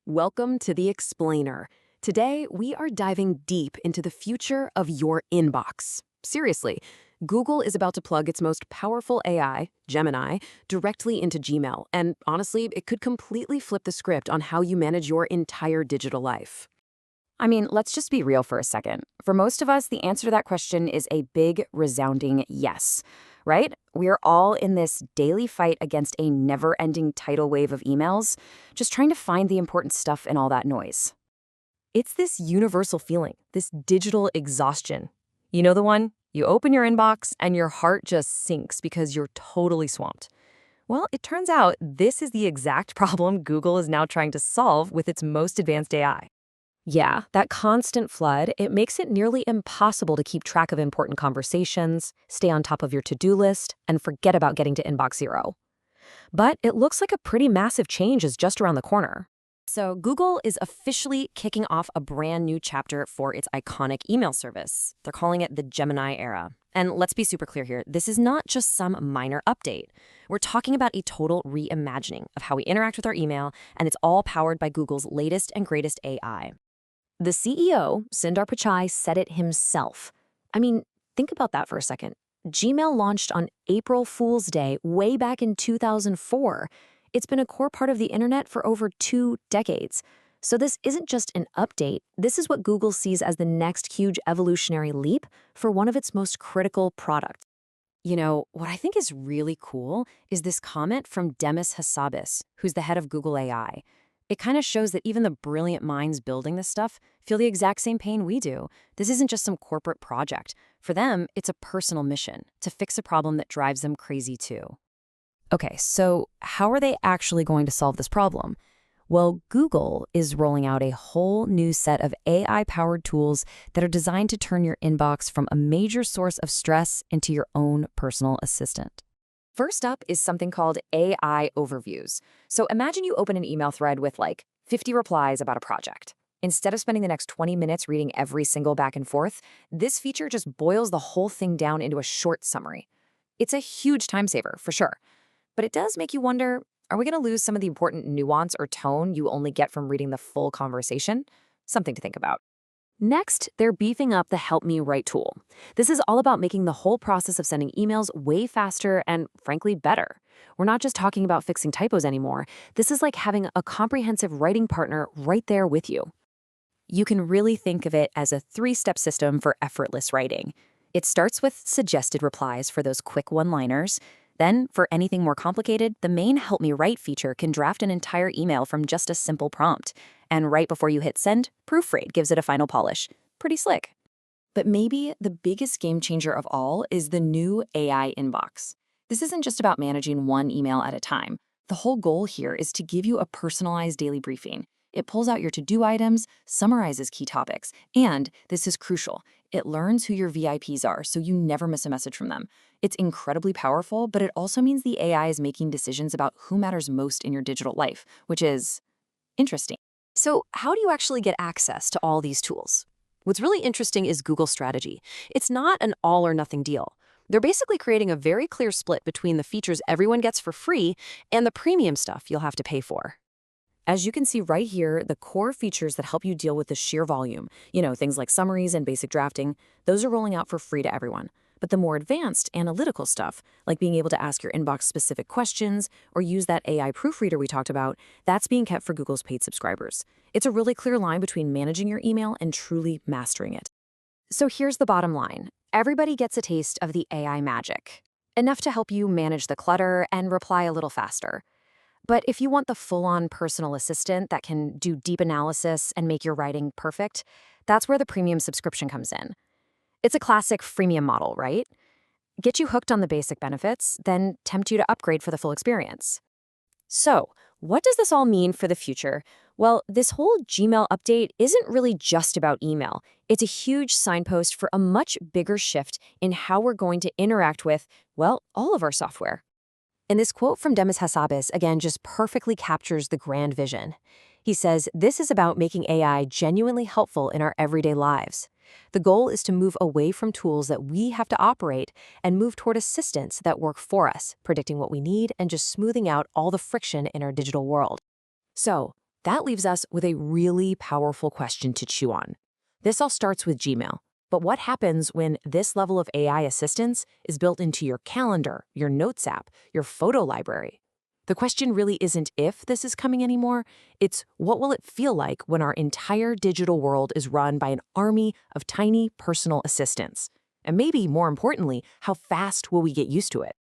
Welcome to The Explainer. Today, we are diving deep into the future of your inbox. Seriously, Google is about to plug its most powerful AI, Gemini, directly into Gmail, and honestly, it could completely flip the script on how you manage your entire digital life. I mean, let's just be real for a second. For most of us, the answer to that question is a big, resounding yes, right? We're all in this daily fight against a never-ending tidal wave of emails, just trying to find the important stuff in all that noise. It's this universal feeling, this digital exhaustion. You know the one? You open your inbox and your heart just sinks because you're totally swamped. Well, it turns out this is the exact problem Google is now trying to solve with its most advanced AI. Yeah, that constant flood, it makes it nearly impossible to keep track of important conversations, stay on top of your to-do list, and forget about getting to inbox zero. But it looks like a pretty massive change is just around the corner. So Google is officially kicking off a brand new chapter for its iconic email service. They're calling it the Gemini era. And let's be super clear here, this is not just some minor update. We're talking about a total reimagining of how we interact with our email, and it's all powered by Google's latest and greatest AI. The CEO, Sundar Pichai, said it himself. I mean, think about that for a second. Gmail launched on April Fool's Day way back in 2004. It's been a core part of the internet for over 2 decades. So this isn't just an update. This is what Google sees as the next huge evolutionary leap for one of its most critical products. You know, what I think is really cool is this comment from Demis Hassabis, who's the head of Google AI. It kind of shows that even the brilliant minds building this stuff feel the exact same pain we do. This isn't just some corporate project. For them, it's a personal mission to fix a problem that drives them crazy too. Okay, so how are they actually going to solve this problem? Well, Google is rolling out a whole new set of AI-powered tools that are designed to turn your inbox from a major source of stress into your own personal assistant. First up is something called AI overviews. So imagine you open an email thread with like 50 replies about a project. Instead of spending the next 20 minutes reading every single back and forth, this feature just boils the whole thing down into a short summary. It's a huge time saver, for sure. But it does make you wonder, are we going to lose some of the important nuance or tone you only get from reading the full conversation? Something to think about. Next, they're beefing up the Help Me Write tool. This is all about making the whole process of sending emails way faster and, frankly, better. We're not just talking about fixing typos anymore. This is like having a comprehensive writing partner right there with you. You can really think of it as a 3-step system for effortless writing. It starts with suggested replies for those quick one-liners. Then, for anything more complicated, the main Help Me Write feature can draft an entire email from just a simple prompt. And right before you hit send, proofread gives it a final polish. Pretty slick. But maybe the biggest game changer of all is the new AI inbox. This isn't just about managing one email at a time. The whole goal here is to give you a personalized daily briefing. It pulls out your to-do items, summarizes key topics, and, this is crucial, it learns who your VIPs are so you never miss a message from them. It's incredibly powerful, but it also means the AI is making decisions about who matters most in your digital life, which is interesting. So how do you actually get access to all these tools? What's really interesting is Google's strategy. It's not an all or nothing deal. They're basically creating a very clear split between the features everyone gets for free and the premium stuff you'll have to pay for. As you can see right here, the core features that help you deal with the sheer volume, things like summaries and basic drafting, those are rolling out for free to everyone. But the more advanced analytical stuff, like being able to ask your inbox specific questions or use that AI proofreader we talked about, that's being kept for Google's paid subscribers. It's a really clear line between managing your email and truly mastering it. So here's the bottom line. Everybody gets a taste of the AI magic, enough to help you manage the clutter and reply a little faster. But if you want the full-on personal assistant that can do deep analysis and make your writing perfect, that's where the premium subscription comes in. It's a classic freemium model, right? Get you hooked on the basic benefits, then tempt you to upgrade for the full experience. So, what does this all mean for the future? Well, this whole Gmail update isn't really just about email. It's a huge signpost for a much bigger shift in how we're going to interact with, well, all of our software. And this quote from Demis Hassabis, again, just perfectly captures the grand vision. He says, this is about making AI genuinely helpful in our everyday lives. The goal is to move away from tools that we have to operate and move toward assistants that work for us, predicting what we need and just smoothing out all the friction in our digital world. So, That leaves us with a really powerful question to chew on. This all starts with Gmail. But what happens when this level of AI assistance is built into your calendar, your notes app, your photo library? The question really isn't if this is coming anymore, it's what will it feel like when our entire digital world is run by an army of tiny personal assistants? And maybe more importantly, how fast will we get used to it?